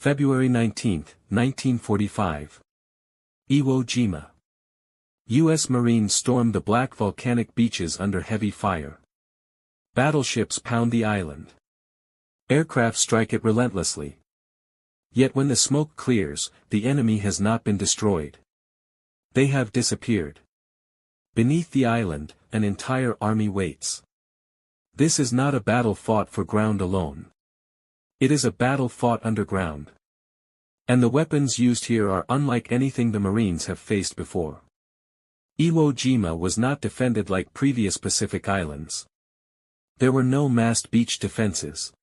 February 19, 1945. Iwo Jima. U.S. Marines storm the black volcanic beaches under heavy fire. Battleships pound the island. Aircraft strike it relentlessly. Yet when the smoke clears, the enemy has not been destroyed. They have disappeared. Beneath the island, an entire army waits. This is not a battle fought for ground alone. It is a battle fought underground. And the weapons used here are unlike anything the Marines have faced before. Iwo Jima was not defended like previous Pacific islands. There were no massed beach defenses.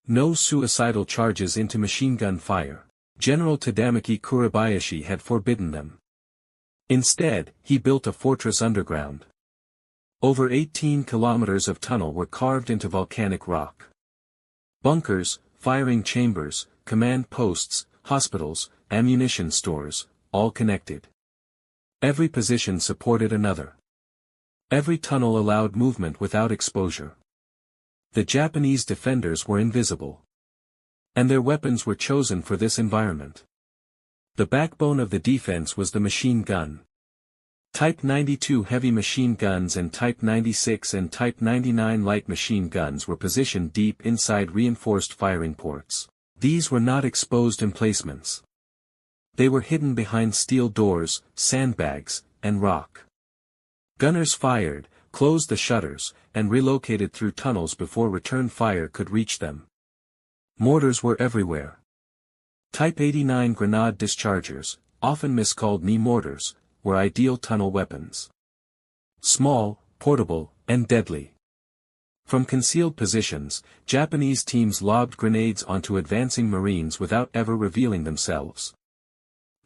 No suicidal charges into machine gun fire. General Tadamaki Kuribayashi had forbidden them. Instead, he built a fortress underground. Over 18 kilometers of tunnel were carved into volcanic rock. Bunkers, firing chambers, command posts, hospitals, ammunition stores, all connected. Every position supported another. Every tunnel allowed movement without exposure. The Japanese defenders were invisible. And their weapons were chosen for this environment. The backbone of the defense was the machine gun. Type 92 heavy machine guns and Type 96 and Type 99 light machine guns were positioned deep inside reinforced firing ports. These were not exposed emplacements. They were hidden behind steel doors, sandbags, and rock. Gunners fired, closed the shutters, and relocated through tunnels before return fire could reach them. Mortars were everywhere. Type 89 grenade dischargers, often miscalled knee mortars, were ideal tunnel weapons. Small, portable, and deadly. From concealed positions, Japanese teams lobbed grenades onto advancing Marines without ever revealing themselves.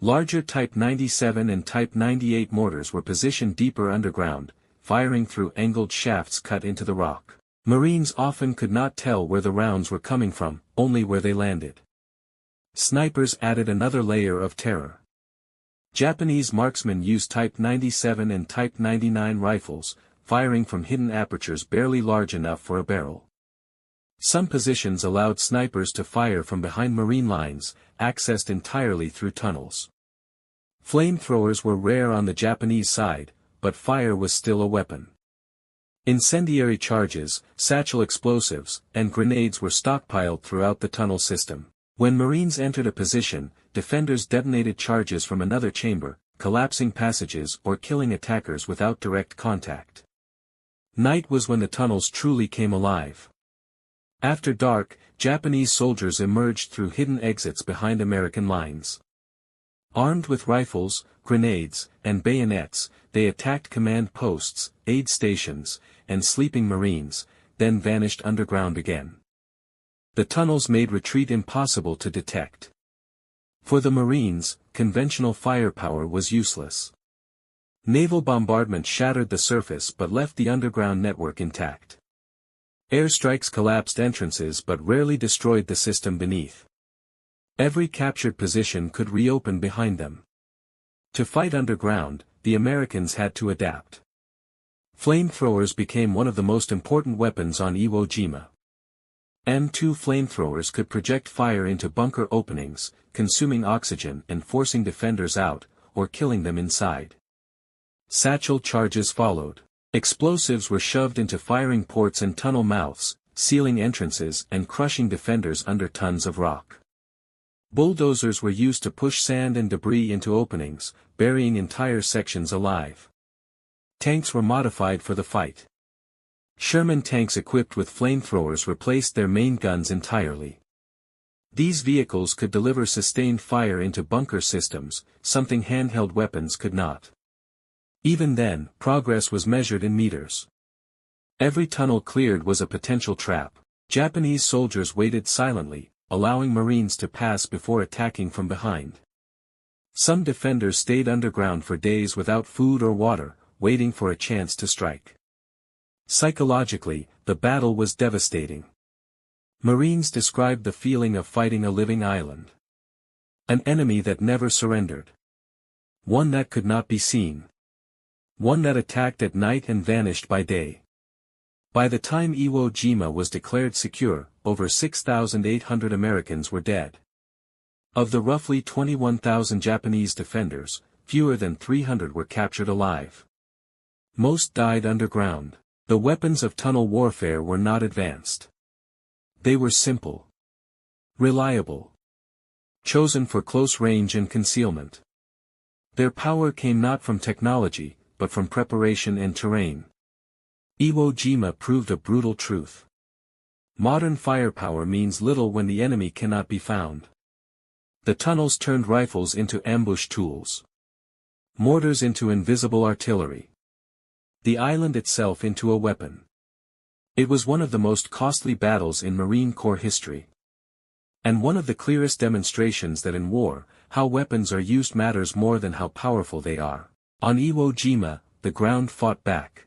Larger Type 97 and Type 98 mortars were positioned deeper underground, firing through angled shafts cut into the rock. Marines often could not tell where the rounds were coming from, only where they landed. Snipers added another layer of terror. Japanese marksmen used Type 97 and Type 99 rifles, firing from hidden apertures barely large enough for a barrel. Some positions allowed snipers to fire from behind Marine lines, accessed entirely through tunnels. Flamethrowers were rare on the Japanese side, but fire was still a weapon. Incendiary charges, satchel explosives, and grenades were stockpiled throughout the tunnel system. When Marines entered a position, defenders detonated charges from another chamber, collapsing passages or killing attackers without direct contact. Night was when the tunnels truly came alive. After dark, Japanese soldiers emerged through hidden exits behind American lines. Armed with rifles, grenades, and bayonets, they attacked command posts, aid stations, and sleeping Marines, then vanished underground again. The tunnels made retreat impossible to detect. For the Marines, conventional firepower was useless. Naval bombardment shattered the surface but left the underground network intact. Airstrikes collapsed entrances but rarely destroyed the system beneath. Every captured position could reopen behind them. To fight underground, the Americans had to adapt. Flamethrowers became one of the most important weapons on Iwo Jima. M2 flamethrowers could project fire into bunker openings, consuming oxygen and forcing defenders out, or killing them inside. Satchel charges followed. Explosives were shoved into firing ports and tunnel mouths, sealing entrances and crushing defenders under tons of rock. Bulldozers were used to push sand and debris into openings, burying entire sections alive. Tanks were modified for the fight. Sherman tanks equipped with flamethrowers replaced their main guns entirely. These vehicles could deliver sustained fire into bunker systems, something handheld weapons could not. Even then, progress was measured in meters. Every tunnel cleared was a potential trap. Japanese soldiers waited silently, allowing Marines to pass before attacking from behind. Some defenders stayed underground for days without food or water, waiting for a chance to strike. Psychologically, the battle was devastating. Marines described the feeling of fighting a living island. An enemy that never surrendered. One that could not be seen. One that attacked at night and vanished by day. By the time Iwo Jima was declared secure, over 6,800 Americans were dead. Of the roughly 21,000 Japanese defenders, fewer than 300 were captured alive. Most died underground. The weapons of tunnel warfare were not advanced. They were simple, reliable, chosen for close range and concealment. Their power came not from technology, but from preparation and terrain. Iwo Jima proved a brutal truth. Modern firepower means little when the enemy cannot be found. The tunnels turned rifles into ambush tools, mortars into invisible artillery, the island itself into a weapon. It was one of the most costly battles in Marine Corps history. And one of the clearest demonstrations that in war, how weapons are used matters more than how powerful they are. On Iwo Jima, the ground fought back.